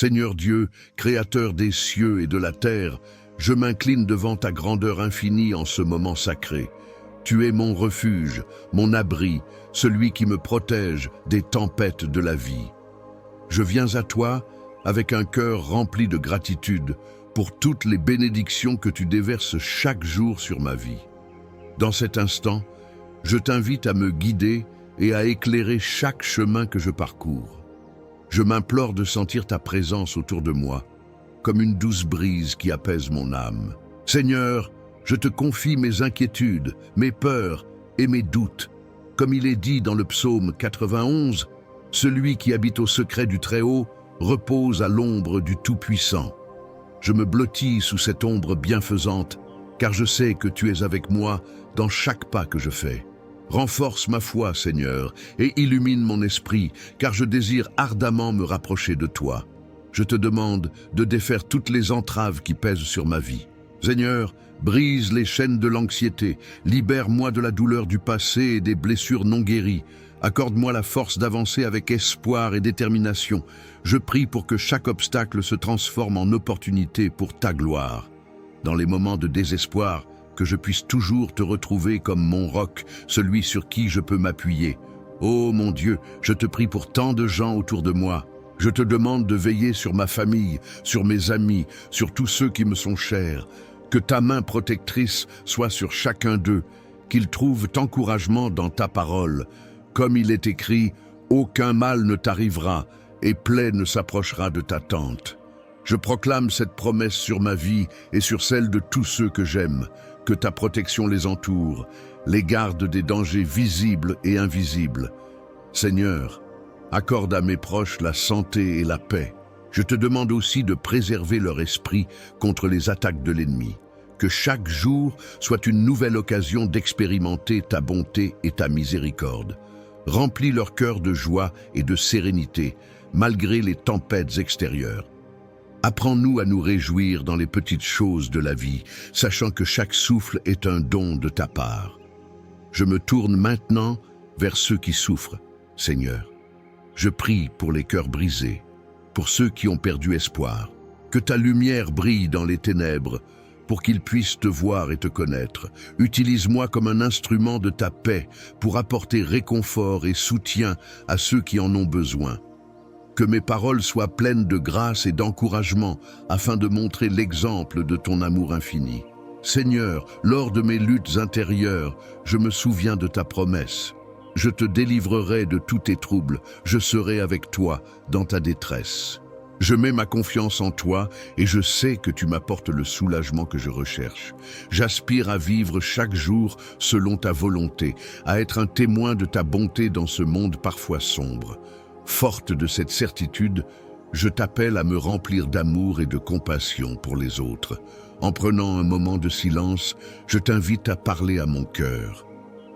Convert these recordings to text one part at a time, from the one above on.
Seigneur Dieu, Créateur des cieux et de la terre, je m'incline devant ta grandeur infinie en ce moment sacré. Tu es mon refuge, mon abri, celui qui me protège des tempêtes de la vie. Je viens à toi avec un cœur rempli de gratitude pour toutes les bénédictions que tu déverses chaque jour sur ma vie. Dans cet instant, je t'invite à me guider et à éclairer chaque chemin que je parcours. Je m'implore de sentir ta présence autour de moi, comme une douce brise qui apaise mon âme. Seigneur, je te confie mes inquiétudes, mes peurs et mes doutes. Comme il est dit dans le psaume 91, « Celui qui habite au secret du Très-Haut repose à l'ombre du Tout-Puissant. » Je me blottis sous cette ombre bienfaisante, car je sais que tu es avec moi dans chaque pas que je fais. Renforce ma foi, Seigneur, et illumine mon esprit, car je désire ardemment me rapprocher de toi. Je te demande de défaire toutes les entraves qui pèsent sur ma vie. Seigneur, brise les chaînes de l'anxiété, libère-moi de la douleur du passé et des blessures non guéries. Accorde-moi la force d'avancer avec espoir et détermination. Je prie pour que chaque obstacle se transforme en opportunité pour ta gloire. Dans les moments de désespoir, que je puisse toujours te retrouver comme mon roc, celui sur qui je peux m'appuyer. Ô mon Dieu, je te prie pour tant de gens autour de moi. Je te demande de veiller sur ma famille, sur mes amis, sur tous ceux qui me sont chers. Que ta main protectrice soit sur chacun d'eux, qu'ils trouvent encouragement dans ta parole. Comme il est écrit, aucun mal ne t'arrivera et plaie ne s'approchera de ta tente. Je proclame cette promesse sur ma vie et sur celle de tous ceux que j'aime. Que ta protection les entoure, les garde des dangers visibles et invisibles. Seigneur, accorde à mes proches la santé et la paix. Je te demande aussi de préserver leur esprit contre les attaques de l'ennemi. Que chaque jour soit une nouvelle occasion d'expérimenter ta bonté et ta miséricorde. Remplis leur cœur de joie et de sérénité, malgré les tempêtes extérieures. Apprends-nous à nous réjouir dans les petites choses de la vie, sachant que chaque souffle est un don de ta part. Je me tourne maintenant vers ceux qui souffrent, Seigneur. Je prie pour les cœurs brisés, pour ceux qui ont perdu espoir. Que ta lumière brille dans les ténèbres, pour qu'ils puissent te voir et te connaître. Utilise-moi comme un instrument de ta paix pour apporter réconfort et soutien à ceux qui en ont besoin. Que mes paroles soient pleines de grâce et d'encouragement afin de montrer l'exemple de ton amour infini. Seigneur, lors de mes luttes intérieures, je me souviens de ta promesse. Je te délivrerai de tous tes troubles, je serai avec toi dans ta détresse. Je mets ma confiance en toi et je sais que tu m'apportes le soulagement que je recherche. J'aspire à vivre chaque jour selon ta volonté, à être un témoin de ta bonté dans ce monde parfois sombre. Forte de cette certitude, je t'appelle à me remplir d'amour et de compassion pour les autres. En prenant un moment de silence, je t'invite à parler à mon cœur.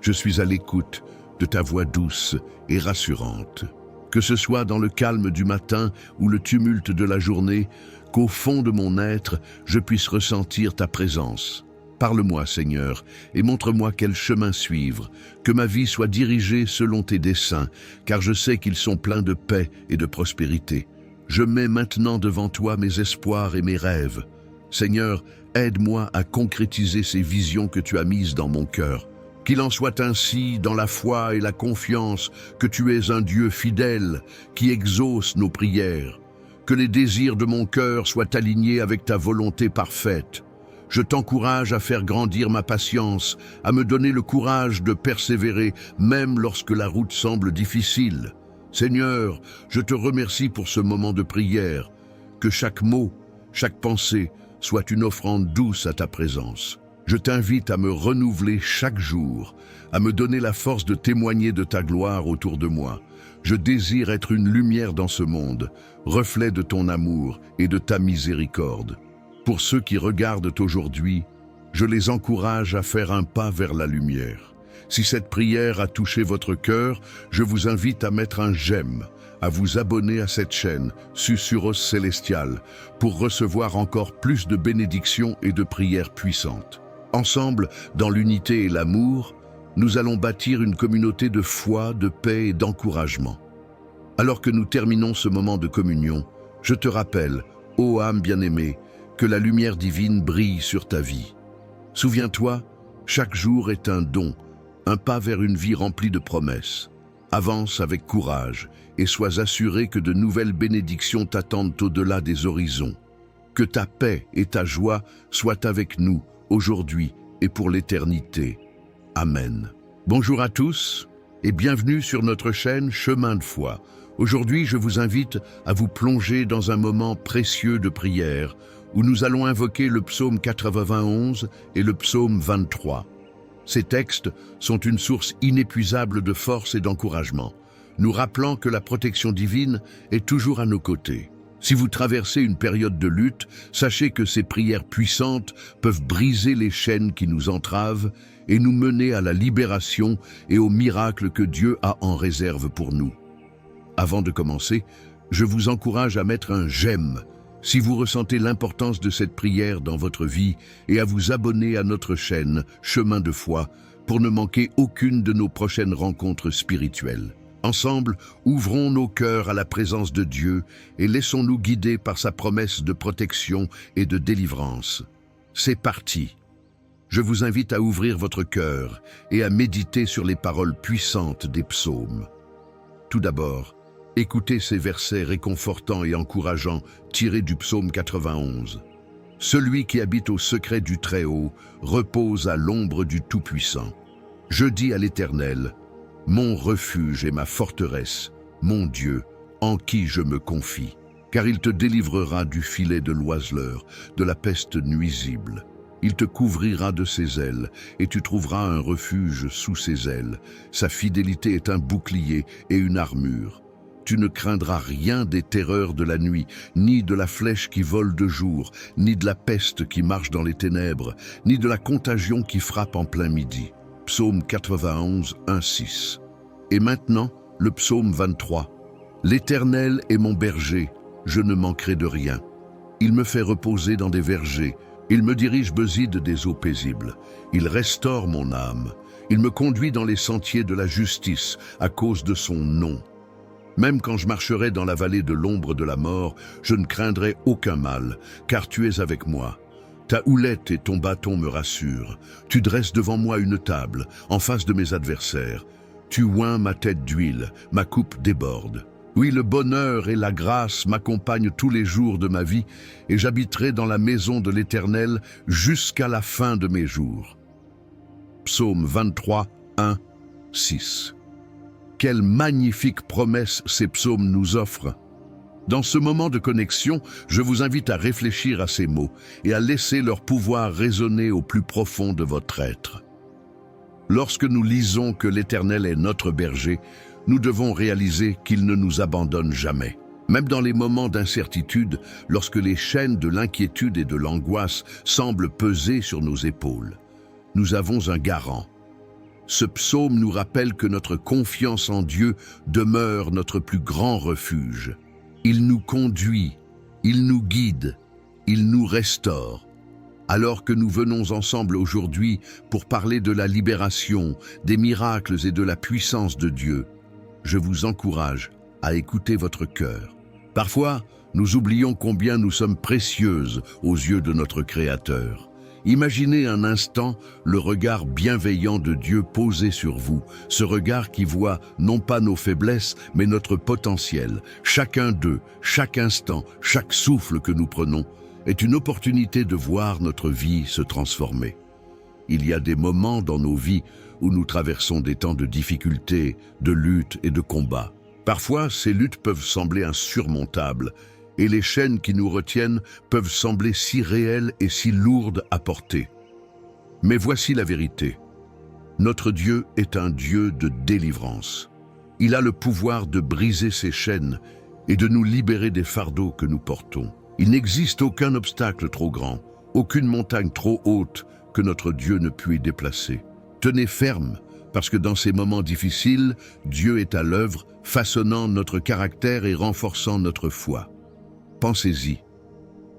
Je suis à l'écoute de ta voix douce et rassurante. Que ce soit dans le calme du matin ou le tumulte de la journée, qu'au fond de mon être, je puisse ressentir ta présence. Parle-moi, Seigneur, et montre-moi quel chemin suivre, que ma vie soit dirigée selon tes desseins, car je sais qu'ils sont pleins de paix et de prospérité. Je mets maintenant devant toi mes espoirs et mes rêves. Seigneur, aide-moi à concrétiser ces visions que tu as mises dans mon cœur. Qu'il en soit ainsi dans la foi et la confiance que tu es un Dieu fidèle qui exauce nos prières. Que les désirs de mon cœur soient alignés avec ta volonté parfaite. Je t'encourage à faire grandir ma patience, à me donner le courage de persévérer, même lorsque la route semble difficile. Seigneur, je te remercie pour ce moment de prière. Que chaque mot, chaque pensée soit une offrande douce à ta présence. Je t'invite à me renouveler chaque jour, à me donner la force de témoigner de ta gloire autour de moi. Je désire être une lumière dans ce monde, reflet de ton amour et de ta miséricorde. Pour ceux qui regardent aujourd'hui, je les encourage à faire un pas vers la lumière. Si cette prière a touché votre cœur, je vous invite à mettre un j'aime, à vous abonner à cette chaîne, Susurros Célestial, pour recevoir encore plus de bénédictions et de prières puissantes. Ensemble, dans l'unité et l'amour, nous allons bâtir une communauté de foi, de paix et d'encouragement. Alors que nous terminons ce moment de communion, Je te rappelle, ô âme bien-aimée, que la lumière divine brille sur ta vie. Souviens-toi, chaque jour est un don, un pas vers une vie remplie de promesses. Avance avec courage et sois assuré que de nouvelles bénédictions t'attendent au-delà des horizons. Que ta paix et ta joie soient avec nous, aujourd'hui et pour l'éternité. Amen. Bonjour à tous et bienvenue sur notre chaîne Chemin de foi. Aujourd'hui, je vous invite à vous plonger dans un moment précieux de prière où nous allons invoquer le psaume 91 et le psaume 23. Ces textes sont une source inépuisable de force et d'encouragement, nous rappelant que la protection divine est toujours à nos côtés. Si vous traversez une période de lutte, sachez que ces prières puissantes peuvent briser les chaînes qui nous entravent et nous mener à la libération et au miracle que Dieu a en réserve pour nous. Avant de commencer, je vous encourage à mettre un j'aime si vous ressentez l'importance de cette prière dans votre vie et à vous abonner à notre chaîne Chemin de foi pour ne manquer aucune de nos prochaines rencontres spirituelles. Ensemble, ouvrons nos cœurs à la présence de Dieu et laissons-nous guider par sa promesse de protection et de délivrance. C'est parti! Je vous invite à ouvrir votre cœur et à méditer sur les paroles puissantes des psaumes. Tout d'abord, écoutez ces versets réconfortants et encourageants tirés du psaume 91. « Celui qui habite au secret du Très-Haut repose à l'ombre du Tout-Puissant. Je dis à l'Éternel, mon refuge et ma forteresse, mon Dieu, en qui je me confie. Car il te délivrera du filet de l'oiseleur, de la peste nuisible. Il te couvrira de ses ailes, et tu trouveras un refuge sous ses ailes. Sa fidélité est un bouclier et une armure. Tu ne craindras rien des terreurs de la nuit, ni de la flèche qui vole de jour, ni de la peste qui marche dans les ténèbres, ni de la contagion qui frappe en plein midi. » Psaume 91, 1-6. Et maintenant, le psaume 23. « L'Éternel est mon berger, je ne manquerai de rien. Il me fait reposer dans des vergers, il me dirige beside des eaux paisibles. Il restaure mon âme, il me conduit dans les sentiers de la justice à cause de son nom. Même quand je marcherai dans la vallée de l'ombre de la mort, je ne craindrai aucun mal, car tu es avec moi. Ta houlette et ton bâton me rassurent. Tu dresses devant moi une table, en face de mes adversaires. Tu oins ma tête d'huile, ma coupe déborde. Oui, le bonheur et la grâce m'accompagnent tous les jours de ma vie, et j'habiterai dans la maison de l'Éternel jusqu'à la fin de mes jours. » Psaume 23, 1, 6. Quelle magnifique promesse ces psaumes nous offrent! Dans ce moment de connexion, je vous invite à réfléchir à ces mots et à laisser leur pouvoir résonner au plus profond de votre être. Lorsque nous lisons que l'Éternel est notre berger, nous devons réaliser qu'il ne nous abandonne jamais. Même dans les moments d'incertitude, lorsque les chaînes de l'inquiétude et de l'angoisse semblent peser sur nos épaules, nous avons un garant. Ce psaume nous rappelle que notre confiance en Dieu demeure notre plus grand refuge. Il nous conduit, il nous guide, il nous restaure. Alors que nous venons ensemble aujourd'hui pour parler de la libération, des miracles et de la puissance de Dieu, je vous encourage à écouter votre cœur. Parfois, nous oublions combien nous sommes précieuses aux yeux de notre Créateur. Imaginez un instant le regard bienveillant de Dieu posé sur vous, ce regard qui voit non pas nos faiblesses, mais notre potentiel. Chacun d'eux, chaque instant, chaque souffle que nous prenons est une opportunité de voir notre vie se transformer. Il y a des moments dans nos vies où nous traversons des temps de difficulté, de lutte et de combat. Parfois, ces luttes peuvent sembler insurmontables, et les chaînes qui nous retiennent peuvent sembler si réelles et si lourdes à porter. Mais voici la vérité. Notre Dieu est un Dieu de délivrance. Il a le pouvoir de briser ces chaînes et de nous libérer des fardeaux que nous portons. Il n'existe aucun obstacle trop grand, aucune montagne trop haute que notre Dieu ne puisse déplacer. Tenez ferme, parce que dans ces moments difficiles, Dieu est à l'œuvre, façonnant notre caractère et renforçant notre foi. Pensez-y.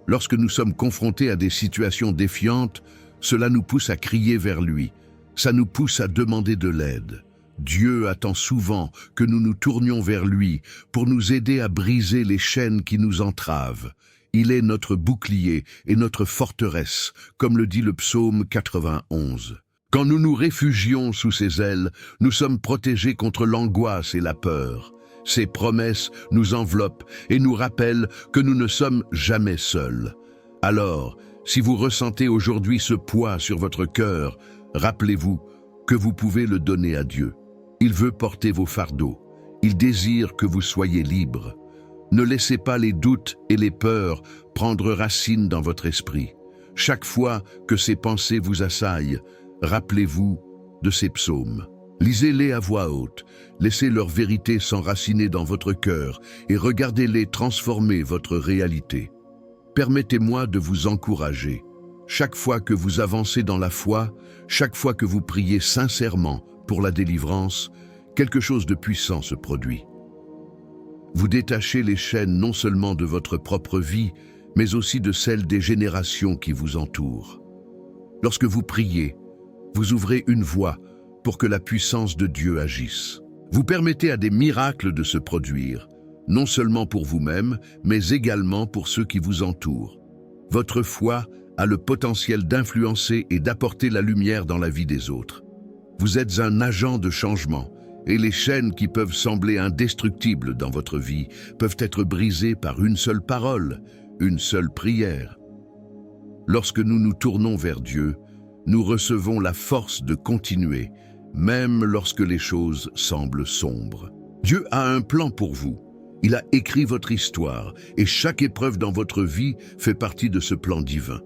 Lorsque nous sommes confrontés à des situations défiantes, cela nous pousse à crier vers lui. Ça nous pousse à demander de l'aide. Dieu attend souvent que nous nous tournions vers lui pour nous aider à briser les chaînes qui nous entravent. Il est notre bouclier et notre forteresse, comme le dit le psaume 91. Quand nous nous réfugions sous ses ailes, nous sommes protégés contre l'angoisse et la peur. Ses promesses nous enveloppent et nous rappellent que nous ne sommes jamais seuls. Alors, si vous ressentez aujourd'hui ce poids sur votre cœur, rappelez-vous que vous pouvez le donner à Dieu. Il veut porter vos fardeaux. Il désire que vous soyez libres. Ne laissez pas les doutes et les peurs prendre racine dans votre esprit. Chaque fois que ces pensées vous assaillent, rappelez-vous de ces psaumes. Lisez-les à voix haute, laissez leur vérité s'enraciner dans votre cœur et regardez-les transformer votre réalité. Permettez-moi de vous encourager. Chaque fois que vous avancez dans la foi, chaque fois que vous priez sincèrement pour la délivrance, quelque chose de puissant se produit. Vous détachez les chaînes non seulement de votre propre vie, mais aussi de celles des générations qui vous entourent. Lorsque vous priez, vous ouvrez une voie pour que la puissance de Dieu agisse. Vous permettez à des miracles de se produire, non seulement pour vous-même, mais également pour ceux qui vous entourent. Votre foi a le potentiel d'influencer et d'apporter la lumière dans la vie des autres. Vous êtes un agent de changement, et les chaînes qui peuvent sembler indestructibles dans votre vie peuvent être brisées par une seule parole, une seule prière. Lorsque nous nous tournons vers Dieu, nous recevons la force de continuer, même lorsque les choses semblent sombres. Dieu a un plan pour vous. Il a écrit votre histoire, et chaque épreuve dans votre vie fait partie de ce plan divin.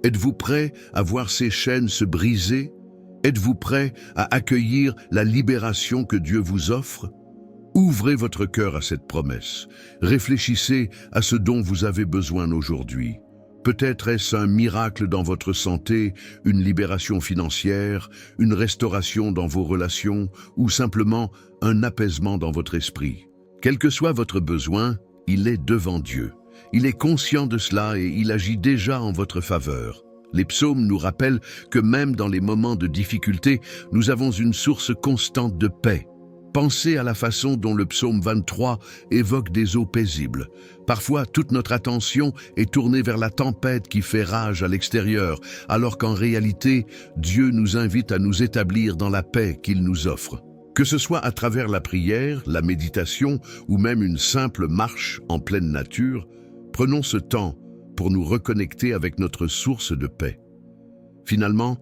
Êtes-vous prêt à voir ces chaînes se briser? Êtes-vous prêt à accueillir la libération que Dieu vous offre? Ouvrez votre cœur à cette promesse. Réfléchissez à ce dont vous avez besoin aujourd'hui. Peut-être est-ce un miracle dans votre santé, une libération financière, une restauration dans vos relations ou simplement un apaisement dans votre esprit. Quel que soit votre besoin, il est devant Dieu. Il est conscient de cela et il agit déjà en votre faveur. Les psaumes nous rappellent que même dans les moments de difficulté, nous avons une source constante de paix. Pensez à la façon dont le psaume 23 évoque des eaux paisibles. Parfois, toute notre attention est tournée vers la tempête qui fait rage à l'extérieur, alors qu'en réalité, Dieu nous invite à nous établir dans la paix qu'il nous offre. Que ce soit à travers la prière, la méditation ou même une simple marche en pleine nature, prenons ce temps pour nous reconnecter avec notre source de paix. Finalement,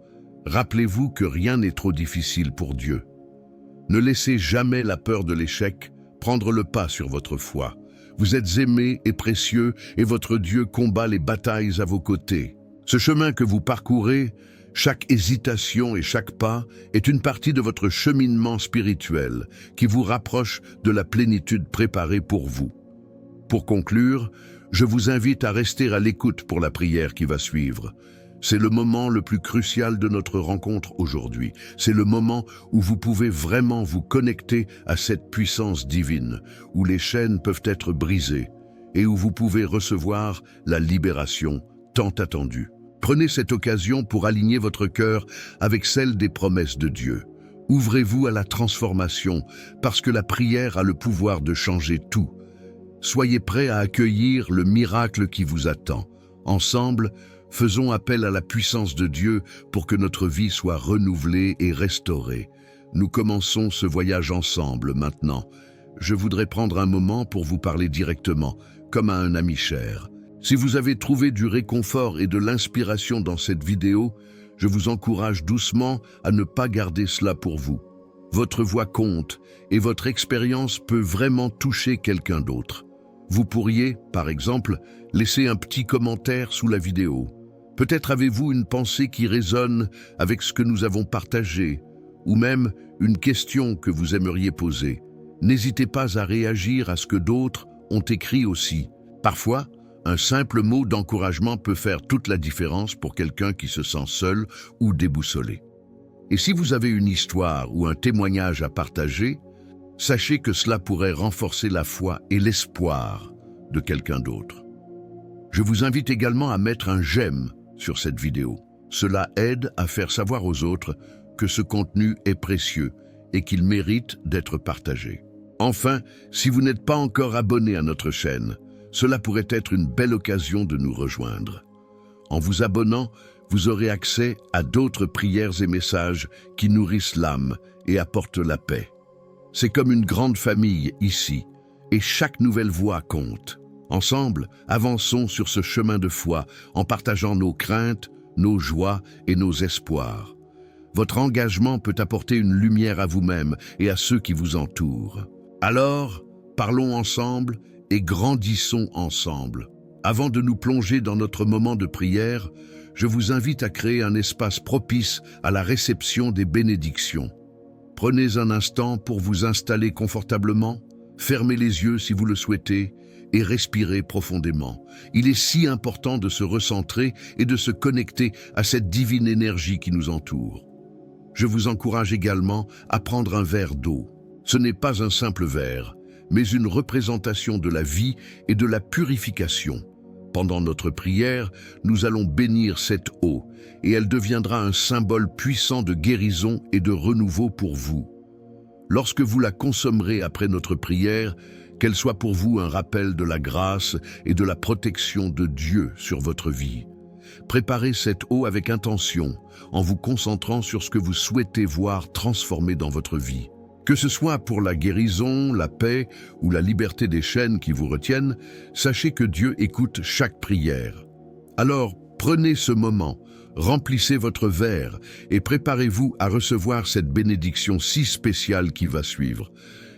rappelez-vous que rien n'est trop difficile pour Dieu. Ne laissez jamais la peur de l'échec prendre le pas sur votre foi. Vous êtes aimés et précieux et votre Dieu combat les batailles à vos côtés. Ce chemin que vous parcourez, chaque hésitation et chaque pas est une partie de votre cheminement spirituel qui vous rapproche de la plénitude préparée pour vous. Pour conclure, je vous invite à rester à l'écoute pour la prière qui va suivre. C'est le moment le plus crucial de notre rencontre aujourd'hui. C'est le moment où vous pouvez vraiment vous connecter à cette puissance divine, où les chaînes peuvent être brisées et où vous pouvez recevoir la libération tant attendue. Prenez cette occasion pour aligner votre cœur avec celle des promesses de Dieu. Ouvrez-vous à la transformation parce que la prière a le pouvoir de changer tout. Soyez prêts à accueillir le miracle qui vous attend. Ensemble, faisons appel à la puissance de Dieu pour que notre vie soit renouvelée et restaurée. Nous commençons ce voyage ensemble maintenant. Je voudrais prendre un moment pour vous parler directement, comme à un ami cher. Si vous avez trouvé du réconfort et de l'inspiration dans cette vidéo, je vous encourage doucement à ne pas garder cela pour vous. Votre voix compte et votre expérience peut vraiment toucher quelqu'un d'autre. Vous pourriez, par exemple, laisser un petit commentaire sous la vidéo. Peut-être avez-vous une pensée qui résonne avec ce que nous avons partagé, ou même une question que vous aimeriez poser. N'hésitez pas à réagir à ce que d'autres ont écrit aussi. Parfois, un simple mot d'encouragement peut faire toute la différence pour quelqu'un qui se sent seul ou déboussolé. Et si vous avez une histoire ou un témoignage à partager, sachez que cela pourrait renforcer la foi et l'espoir de quelqu'un d'autre. Je vous invite également à mettre un j'aime sur cette vidéo. Cela aide à faire savoir aux autres que ce contenu est précieux et qu'il mérite d'être partagé. Enfin, si vous n'êtes pas encore abonné à notre chaîne, cela pourrait être une belle occasion de nous rejoindre. En vous abonnant, vous aurez accès à d'autres prières et messages qui nourrissent l'âme et apportent la paix. C'est comme une grande famille ici, et chaque nouvelle voix compte. Ensemble, avançons sur ce chemin de foi en partageant nos craintes, nos joies et nos espoirs. Votre engagement peut apporter une lumière à vous-même et à ceux qui vous entourent. Alors, parlons ensemble et grandissons ensemble. Avant de nous plonger dans notre moment de prière, je vous invite à créer un espace propice à la réception des bénédictions. Prenez un instant pour vous installer confortablement, fermez les yeux si vous le souhaitez et respirez profondément. Il est si important de se recentrer et de se connecter à cette divine énergie qui nous entoure. Je vous encourage également à prendre un verre d'eau. Ce n'est pas un simple verre, mais une représentation de la vie et de la purification. Pendant notre prière, nous allons bénir cette eau et elle deviendra un symbole puissant de guérison et de renouveau pour vous. Lorsque vous la consommerez après notre prière, qu'elle soit pour vous un rappel de la grâce et de la protection de Dieu sur votre vie. Préparez cette eau avec intention, en vous concentrant sur ce que vous souhaitez voir transformé dans votre vie. Que ce soit pour la guérison, la paix ou la liberté des chaînes qui vous retiennent, sachez que Dieu écoute chaque prière. Alors, prenez ce moment, remplissez votre verre et préparez-vous à recevoir cette bénédiction si spéciale qui va suivre.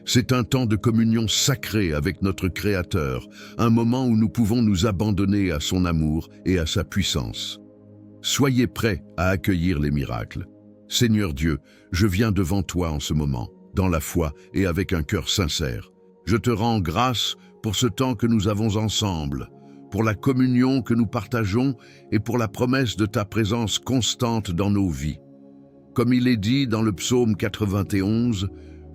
C'est un temps de communion sacrée avec notre Créateur, un moment où nous pouvons nous abandonner à son amour et à sa puissance. Soyez prêts à accueillir les miracles. Seigneur Dieu, je viens devant toi en ce moment, dans la foi et avec un cœur sincère. Je te rends grâce pour ce temps que nous avons ensemble, pour la communion que nous partageons et pour la promesse de ta présence constante dans nos vies. Comme il est dit dans le psaume 91,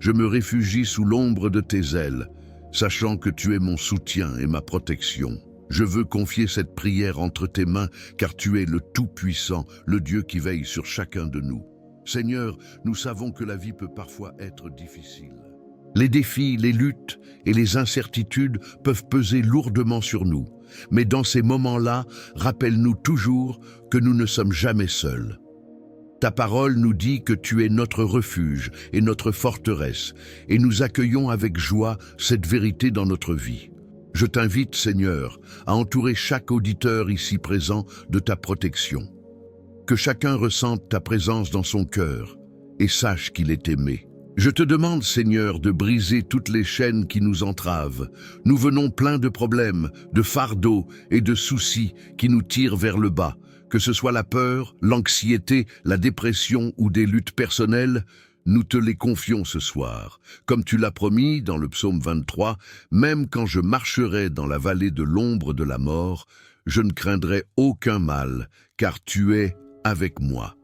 je me réfugie sous l'ombre de tes ailes, sachant que tu es mon soutien et ma protection. Je veux confier cette prière entre tes mains, car tu es le Tout-Puissant, le Dieu qui veille sur chacun de nous. Seigneur, nous savons que la vie peut parfois être difficile. Les défis, les luttes et les incertitudes peuvent peser lourdement sur nous. Mais dans ces moments-là, rappelle-nous toujours que nous ne sommes jamais seuls. Ta parole nous dit que tu es notre refuge et notre forteresse, et nous accueillons avec joie cette vérité dans notre vie. Je t'invite, Seigneur, à entourer chaque auditeur ici présent de ta protection. Que chacun ressente ta présence dans son cœur et sache qu'il est aimé. Je te demande, Seigneur, de briser toutes les chaînes qui nous entravent. Nous venons pleins de problèmes, de fardeaux et de soucis qui nous tirent vers le bas. Que ce soit la peur, l'anxiété, la dépression ou des luttes personnelles, nous te les confions ce soir. Comme tu l'as promis dans le psaume 23, même quand je marcherai dans la vallée de l'ombre de la mort, je ne craindrai aucun mal, car tu es avec moi.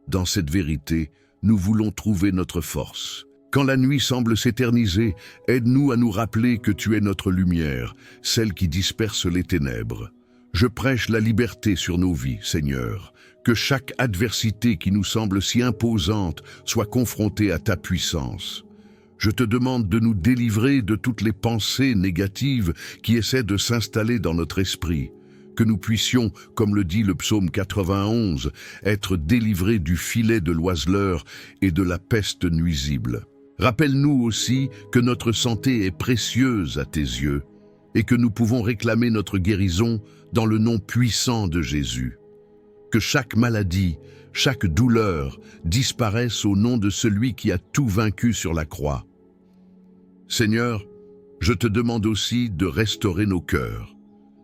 Dans cette vérité, nous voulons trouver notre force. Quand la nuit semble s'éterniser, aide-nous à nous rappeler que tu es notre lumière, celle qui disperse les ténèbres. Je prêche la liberté sur nos vies, Seigneur. Que chaque adversité qui nous semble si imposante soit confrontée à ta puissance. Je te demande de nous délivrer de toutes les pensées négatives qui essaient de s'installer dans notre esprit. Que nous puissions, comme le dit le psaume 91, être délivrés du filet de l'oiseleur et de la peste nuisible. Rappelle-nous aussi que notre santé est précieuse à tes yeux et que nous pouvons réclamer notre guérison dans le nom puissant de Jésus. Que chaque maladie, chaque douleur disparaisse au nom de celui qui a tout vaincu sur la croix. Seigneur, je te demande aussi de restaurer nos cœurs.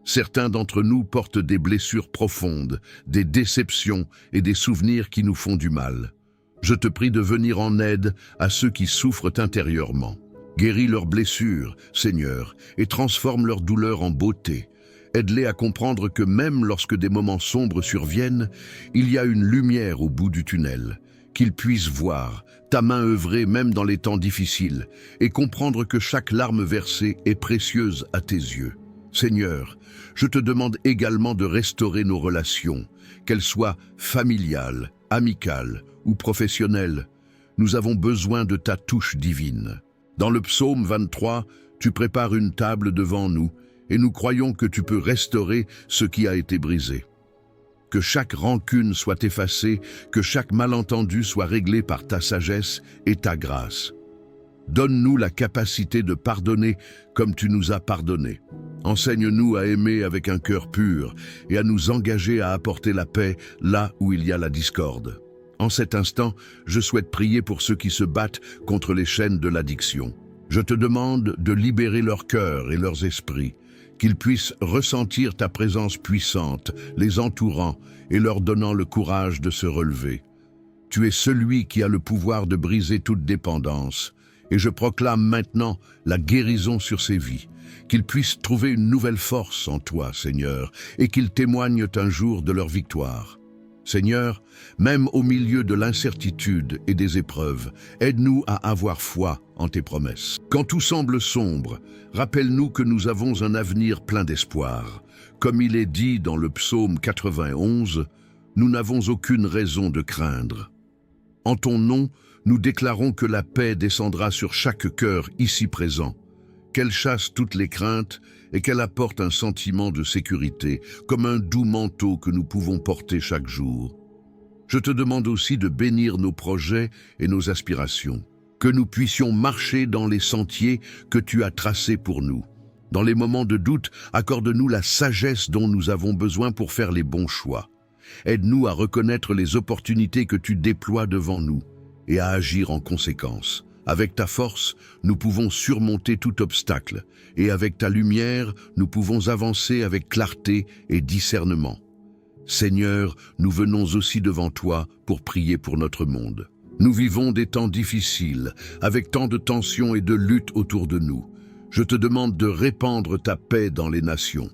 Certains d'entre nous portent des blessures profondes, des déceptions et des souvenirs qui nous font du mal. Je te prie de venir en aide à ceux qui souffrent intérieurement. Guéris leurs blessures, Seigneur, et transforme leur douleur en beauté. Aide-les à comprendre que même lorsque des moments sombres surviennent, il y a une lumière au bout du tunnel. Qu'ils puissent voir ta main œuvrer même dans les temps difficiles et comprendre que chaque larme versée est précieuse à tes yeux. Seigneur, je te demande également de restaurer nos relations, qu'elles soient familiales, amicales ou professionnelles. nous avons besoin de ta touche divine. Dans le psaume 23, tu prépares une table devant nous, et nous croyons que tu peux restaurer ce qui a été brisé. Que chaque rancune soit effacée, que chaque malentendu soit réglé par ta sagesse et ta grâce. Donne-nous la capacité de pardonner comme tu nous as pardonné. Enseigne-nous à aimer avec un cœur pur et à nous engager à apporter la paix là où il y a la discorde. En cet instant, je souhaite prier pour ceux qui se battent contre les chaînes de l'addiction. Je te demande de libérer leur cœur et leurs esprits, qu'ils puissent ressentir ta présence puissante, les entourant et leur donnant le courage de se relever. Tu es celui qui a le pouvoir de briser toute dépendance, et je proclame maintenant la guérison sur ces vies, qu'ils puissent trouver une nouvelle force en toi, Seigneur, et qu'ils témoignent un jour de leur victoire. Seigneur, même au milieu de l'incertitude et des épreuves, aide-nous à avoir foi en tes promesses. Quand tout semble sombre, rappelle-nous que nous avons un avenir plein d'espoir. Comme il est dit dans le psaume 91, nous n'avons aucune raison de craindre. En ton nom, nous déclarons que la paix descendra sur chaque cœur ici présent, qu'elle chasse toutes les craintes et qu'elle apporte un sentiment de sécurité, comme un doux manteau que nous pouvons porter chaque jour. Je te demande aussi de bénir nos projets et nos aspirations, que nous puissions marcher dans les sentiers que tu as tracés pour nous. Dans les moments de doute, accorde-nous la sagesse dont nous avons besoin pour faire les bons choix. Aide-nous à reconnaître les opportunités que tu déploies devant nous et à agir en conséquence. Avec ta force, nous pouvons surmonter tout obstacle, et avec ta lumière, nous pouvons avancer avec clarté et discernement. Seigneur, nous venons aussi devant toi pour prier pour notre monde. Nous vivons des temps difficiles, avec tant de tensions et de luttes autour de nous. Je te demande de répandre ta paix dans les nations,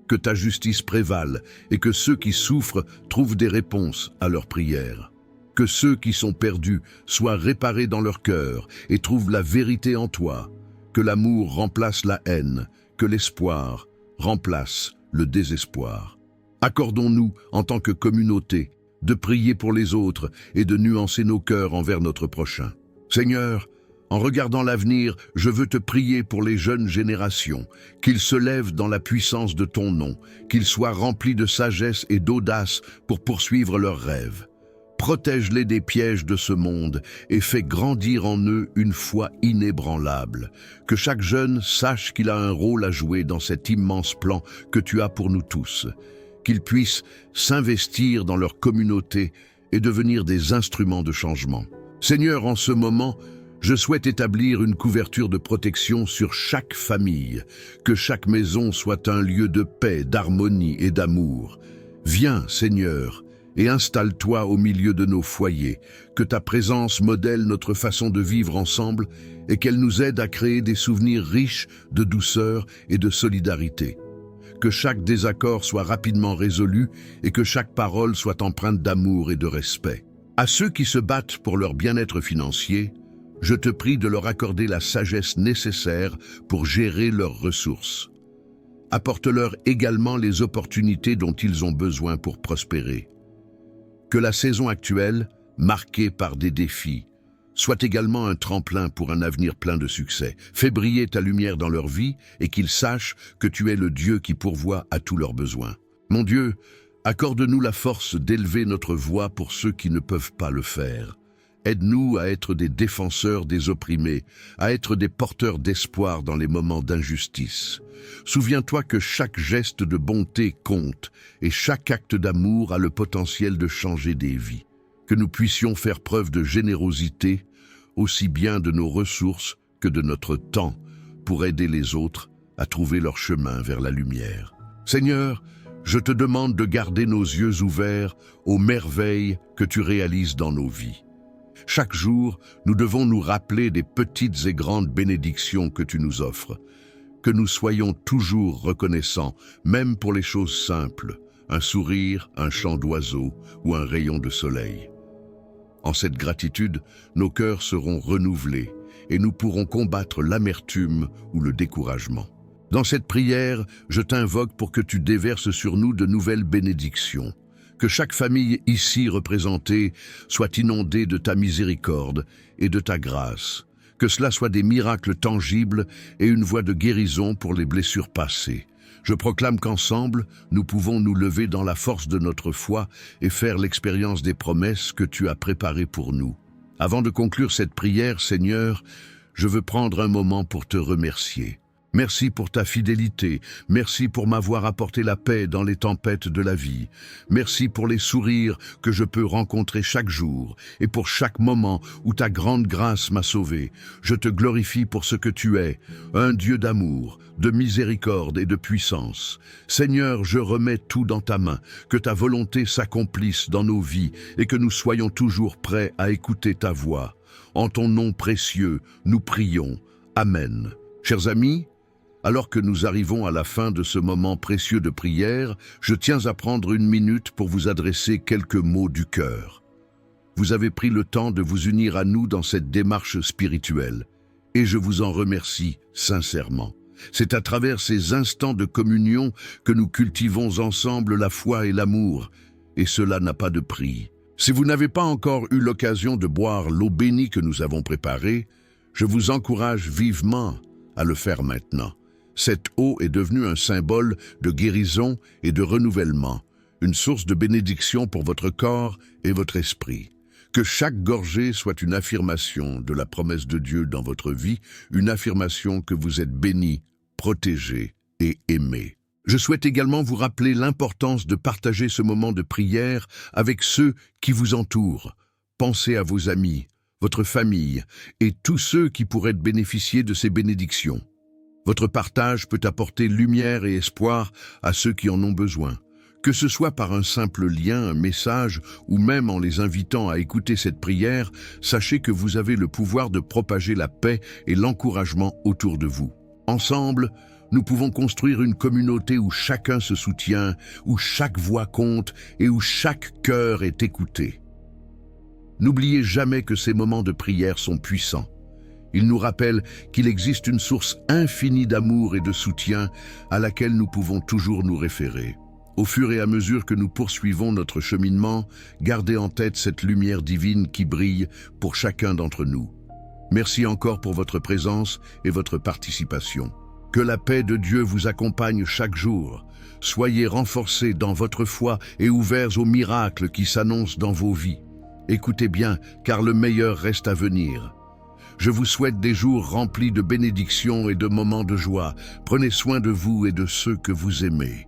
que ta justice prévale et que ceux qui souffrent trouvent des réponses à leurs prières. Que ceux qui sont perdus soient réparés dans leur cœur et trouvent la vérité en toi. Que l'amour remplace la haine, que l'espoir remplace le désespoir. Accordons-nous, en tant que communauté, de prier pour les autres et de nuancer nos cœurs envers notre prochain. Seigneur, en regardant l'avenir, je veux te prier pour les jeunes générations, qu'ils se lèvent dans la puissance de ton nom, qu'ils soient remplis de sagesse et d'audace pour poursuivre leurs rêves. Protège-les des pièges de ce monde et fais grandir en eux une foi inébranlable. Que chaque jeune sache qu'il a un rôle à jouer dans cet immense plan que tu as pour nous tous. Qu'ils puissent s'investir dans leur communauté et devenir des instruments de changement. Seigneur, en ce moment, je souhaite établir une couverture de protection sur chaque famille, que chaque maison soit un lieu de paix, d'harmonie et d'amour. Viens, Seigneur, et installe-toi au milieu de nos foyers, que ta présence modèle notre façon de vivre ensemble et qu'elle nous aide à créer des souvenirs riches de douceur et de solidarité. Que chaque désaccord soit rapidement résolu et que chaque parole soit empreinte d'amour et de respect. À ceux qui se battent pour leur bien-être financier, je te prie de leur accorder la sagesse nécessaire pour gérer leurs ressources. Apporte-leur également les opportunités dont ils ont besoin pour prospérer. Que la saison actuelle, marquée par des défis, soit également un tremplin pour un avenir plein de succès. Fais briller ta lumière dans leur vie et qu'ils sachent que tu es le Dieu qui pourvoit à tous leurs besoins. Mon Dieu, accorde-nous la force d'élever notre voix pour ceux qui ne peuvent pas le faire. Aide-nous à être des défenseurs des opprimés, à être des porteurs d'espoir dans les moments d'injustice. Souviens-toi que chaque geste de bonté compte et chaque acte d'amour a le potentiel de changer des vies. Que nous puissions faire preuve de générosité, aussi bien de nos ressources que de notre temps, pour aider les autres à trouver leur chemin vers la lumière. Seigneur, je te demande de garder nos yeux ouverts aux merveilles que tu réalises dans nos vies. Chaque jour, nous devons nous rappeler des petites et grandes bénédictions que tu nous offres. Que nous soyons toujours reconnaissants, même pour les choses simples, un sourire, un chant d'oiseau ou un rayon de soleil. En cette gratitude, nos cœurs seront renouvelés et nous pourrons combattre l'amertume ou le découragement. Dans cette prière, je t'invoque pour que tu déverses sur nous de nouvelles bénédictions, Que chaque famille ici représentée soit inondée de ta miséricorde et de ta grâce. Que cela soit des miracles tangibles et une voie de guérison pour les blessures passées. Je proclame qu'ensemble, nous pouvons nous lever dans la force de notre foi et faire l'expérience des promesses que tu as préparées pour nous. Avant de conclure cette prière, Seigneur, je veux prendre un moment pour te remercier. Merci pour ta fidélité, merci pour m'avoir apporté la paix dans les tempêtes de la vie. Merci pour les sourires que je peux rencontrer chaque jour et pour chaque moment où ta grande grâce m'a sauvé. Je te glorifie pour ce que tu es, un Dieu d'amour, de miséricorde et de puissance. Seigneur, je remets tout dans ta main, que ta volonté s'accomplisse dans nos vies et que nous soyons toujours prêts à écouter ta voix. En ton nom précieux, nous prions. Amen. Chers amis, alors que nous arrivons à la fin de ce moment précieux de prière, je tiens à prendre une minute pour vous adresser quelques mots du cœur. Vous avez pris le temps de vous unir à nous dans cette démarche spirituelle, et je vous en remercie sincèrement. C'est à travers ces instants de communion que nous cultivons ensemble la foi et l'amour, et cela n'a pas de prix. Si vous n'avez pas encore eu l'occasion de boire l'eau bénie que nous avons préparée, je vous encourage vivement à le faire maintenant. Cette eau est devenue un symbole de guérison et de renouvellement, une source de bénédiction pour votre corps et votre esprit. Que chaque gorgée soit une affirmation de la promesse de Dieu dans votre vie, une affirmation que vous êtes béni, protégé et aimé. Je souhaite également vous rappeler l'importance de partager ce moment de prière avec ceux qui vous entourent. Pensez à vos amis, votre famille et tous ceux qui pourraient bénéficier de ces bénédictions. Votre partage peut apporter lumière et espoir à ceux qui en ont besoin. Que ce soit par un simple lien, un message, ou même en les invitant à écouter cette prière, sachez que vous avez le pouvoir de propager la paix et l'encouragement autour de vous. Ensemble, nous pouvons construire une communauté où chacun se soutient, où chaque voix compte et où chaque cœur est écouté. N'oubliez jamais que ces moments de prière sont puissants. Ils nous rappellent qu'il existe une source infinie d'amour et de soutien à laquelle nous pouvons toujours nous référer. Au fur et à mesure que nous poursuivons notre cheminement, gardez en tête cette lumière divine qui brille pour chacun d'entre nous. Merci encore pour votre présence et votre participation. Que la paix de Dieu vous accompagne chaque jour. Soyez renforcés dans votre foi et ouverts aux miracles qui s'annoncent dans vos vies. Écoutez bien, car le meilleur reste à venir. Je vous souhaite des jours remplis de bénédictions et de moments de joie. Prenez soin de vous et de ceux que vous aimez.